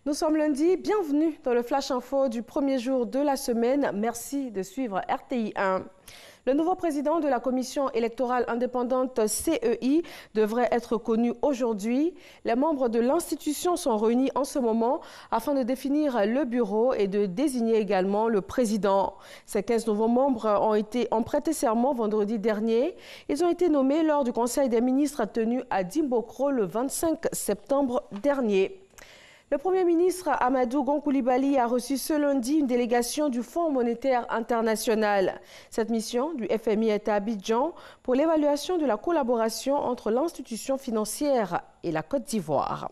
Nous sommes lundi, bienvenue dans le Flash Info du premier jour de la semaine. Merci de suivre RTI 1. Le nouveau président de la Commission électorale indépendante CEI devrait être connu aujourd'hui. Les membres de l'institution sont réunis en ce moment afin de définir le bureau et de désigner également le président. Ces 15 nouveaux membres ont prêté serment vendredi dernier. Ils ont été nommés lors du Conseil des ministres tenu à Dimbokro le 25 septembre dernier. Le Premier ministre Amadou Gon Coulibaly a reçu ce lundi une délégation du Fonds monétaire international. Cette mission du FMI est à Abidjan pour l'évaluation de la collaboration entre l'institution financière et la Côte d'Ivoire.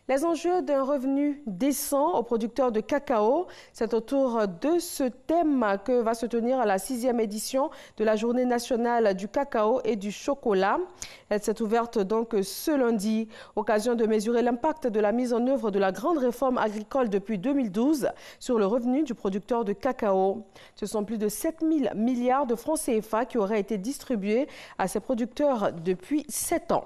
Les enjeux d'un revenu décent aux producteurs de cacao, c'est autour de ce thème que va se tenir la 6e édition de la Journée nationale du cacao et du chocolat. Elle s'est ouverte donc ce lundi, occasion de mesurer l'impact de la mise en œuvre de la grande réforme agricole depuis 2012 sur le revenu du producteur de cacao. Ce sont plus de 7 000 milliards de francs CFA qui auraient été distribués à ces producteurs depuis 7 ans.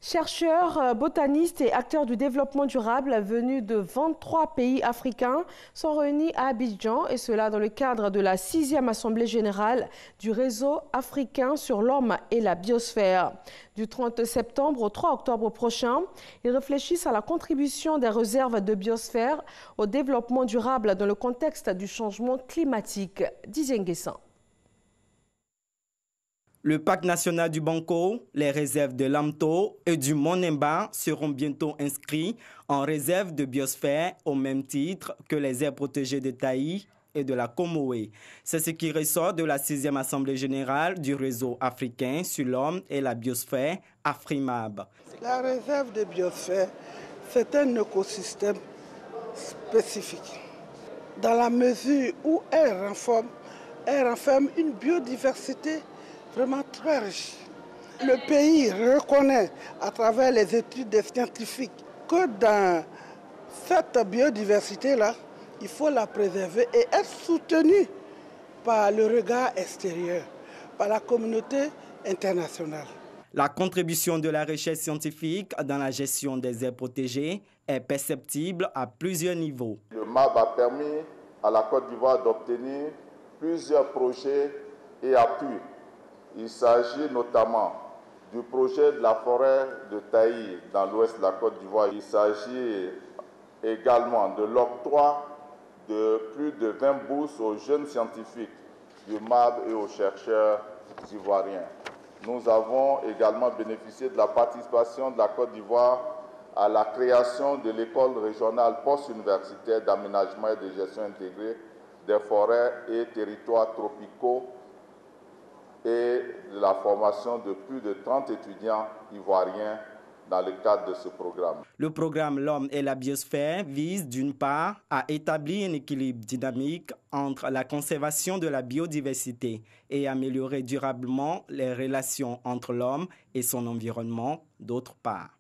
Chercheurs, botanistes et acteurs du développement durable venus de 23 pays africains sont réunis à Abidjan, et cela dans le cadre de la 6e Assemblée générale du Réseau africain sur l'homme et la biosphère. Du 30 septembre au 3 octobre prochain, ils réfléchissent à la contribution des réserves de biosphère au développement durable dans le contexte du changement climatique. Didier Nguessan. Le parc national du Banco, les réserves de Lamto et du Monemba seront bientôt inscrits en réserve de biosphère au même titre que les aires protégées de Taï et de la Comoé. C'est ce qui ressort de la 6e Assemblée générale du Réseau africain sur l'homme et la biosphère, Afrimab. La réserve de biosphère, c'est un écosystème spécifique dans la mesure où elle renferme une biodiversité vraiment très riche. Le pays reconnaît à travers les études des scientifiques que dans cette biodiversité-là, il faut la préserver et être soutenu par le regard extérieur, par la communauté internationale. La contribution de la recherche scientifique dans la gestion des aires protégées est perceptible à plusieurs niveaux. Le MAB a permis à la Côte d'Ivoire d'obtenir plusieurs projets et appuis. Il s'agit notamment du projet de la forêt de Taï dans l'ouest de la Côte d'Ivoire. Il s'agit également de l'octroi de plus de 20 bourses aux jeunes scientifiques du MAB et aux chercheurs ivoiriens. Nous avons également bénéficié de la participation de la Côte d'Ivoire à la création de l'école régionale post-universitaire d'aménagement et de gestion intégrée des forêts et territoires tropicaux et de la formation de plus de 30 étudiants ivoiriens dans le cadre de ce programme. Le programme L'homme et la biosphère vise d'une part à établir un équilibre dynamique entre la conservation de la biodiversité et améliorer durablement les relations entre l'homme et son environnement d'autre part.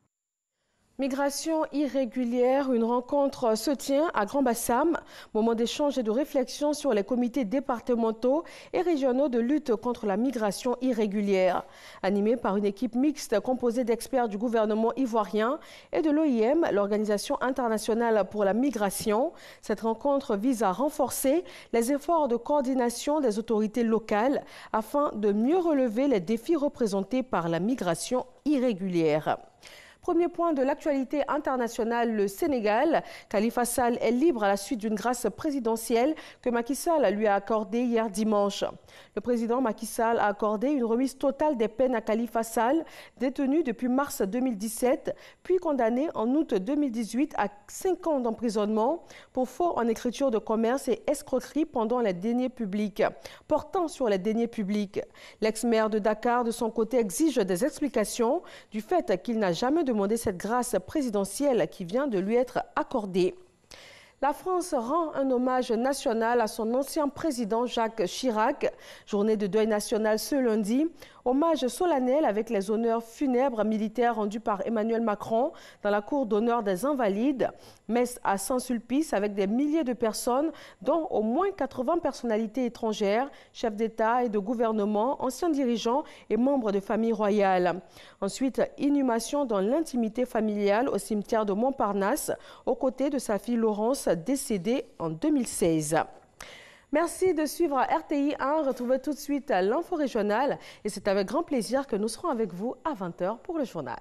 Migration irrégulière, une rencontre se tient à Grand-Bassam, moment d'échange et de réflexion sur les comités départementaux et régionaux de lutte contre la migration irrégulière. Animée par une équipe mixte composée d'experts du gouvernement ivoirien et de l'OIM, l'Organisation internationale pour la migration, cette rencontre vise à renforcer les efforts de coordination des autorités locales afin de mieux relever les défis représentés par la migration irrégulière. Premier point de l'actualité internationale, le Sénégal. Khalifa Sall est libre à la suite d'une grâce présidentielle que Macky Sall lui a accordée hier dimanche. Le président Macky Sall a accordé une remise totale des peines à Khalifa Sall, détenu depuis mars 2017, puis condamné en août 2018 à 5 ans d'emprisonnement pour faux en écriture de commerce et escroquerie pendant les deniers publics. Portant sur les deniers publics, l'ex-maire de Dakar, de son côté, exige des explications du fait qu'il n'a jamais demandé cette grâce présidentielle qui vient de lui être accordée. La France rend un hommage national à son ancien président Jacques Chirac. Journée de deuil national ce lundi. Hommage solennel avec les honneurs funèbres militaires rendus par Emmanuel Macron dans la cour d'honneur des Invalides. Messe à Saint-Sulpice avec des milliers de personnes, dont au moins 80 personnalités étrangères, chefs d'État et de gouvernement, anciens dirigeants et membres de familles royales. Ensuite, inhumation dans l'intimité familiale au cimetière de Montparnasse, aux côtés de sa fille Laurence, décédée en 2016. Merci de suivre RTI 1. Retrouvez tout de suite l'info régionale et c'est avec grand plaisir que nous serons avec vous à 20h pour le journal.